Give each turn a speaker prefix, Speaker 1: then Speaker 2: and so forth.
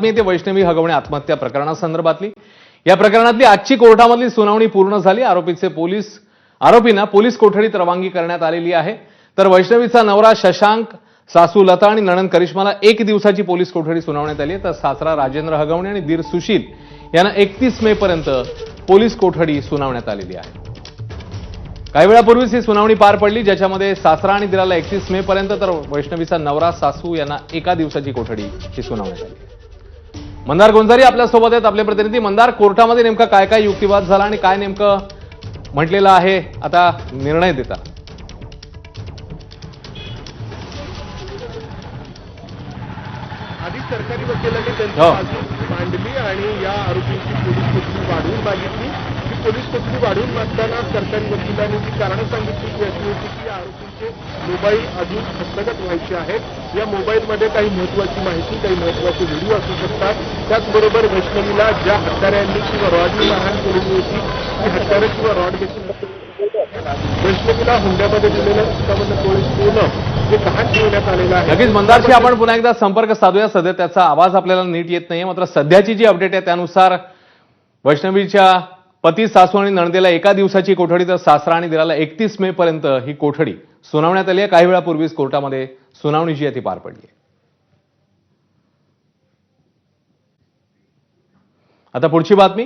Speaker 1: बातमी येते वैष्णवी हगवणे आत्महत्या प्रकरणासंदर्भातली। या प्रकरणातली आजची कोर्टामधली सुनावणी पूर्ण झाली। आरोपींना पोलीस कोठडीत रवानगी करण्यात आलेली आहे। तर वैष्णवीचा नवरा शशांक, सासू लता आणि नणंद करिश्माला 1 दिवसाची पोलीस कोठडी सुनावण्यात आली आहे। तर सासरा राजेंद्र हगवणे आणि दीर सुशील यांना 31 मे पर्यंत पोलीस कोठडी सुनावण्यात आलेली आहे। काही वेळापूर्वीच ही सुनावणी पार पडली, ज्याच्यामध्ये सासरा आणि दिराला 31 मे पर्यंत, तर वैष्णवीचा नवरा, सासू यांना 1 दिवसाची कोठडी ही सुनावण्यात आली। मंदार गोंजारी आपल्यासोबत आहेत, आपले प्रतिनिधी। मंदार, कोर्टामध्ये नेमका काय काय युक्तिवाद झाला आणि काय नेमकं म्हटलेलं आहे आता निर्णय देता?
Speaker 2: आधी सरकारी वकिलांनी त्यांची बाजू मांडली आणि या आरोपींची पोलीस कोठडी वाढवून मागितली। ही पोलीस कोठडी वाढवून मागताना सरकारी वकिलांनी जी कारणं सांगितली ती अशी होती की आरोपींचे मोबाईल अजून हस्तगत व्हायचे आहेत। या मोबाईलमध्ये काही महत्वाची माहिती, काही महत्वाचे व्हिडिओ असू शकतात। त्याचबरोबर वैष्णवीला ज्या हत्यारांनी किंवा रॉडनी मारहाण केलेली होती ती हत्यारं किंवा रॉड देखील वैष्णवीला हुंड्यामध्ये दिलेलं 57 तोळे सोनं जे गहाण ठेवण्यात आलेलं आहे।
Speaker 1: नक्कीच मंदारशी आपण पुन्हा एकदा संपर्क साधूया। सध्या त्याचा आवाज आपल्याला नीट येत नाहीये, मात्र सध्याची जी अपडेट आहे त्यानुसार वैष्णवीच्या पती, सासू आणि नणंदेला 1 दिवसाची कोठडी, तर सासरा आणि दिराला 31 मे पर्यंत ही कोठडी सुनावण्यात आली आहे। काही वेळापूर्वीच कोर्टामध्ये सुनावणी जी आहे ती पार पडली आहे। आता पुढची बातमी।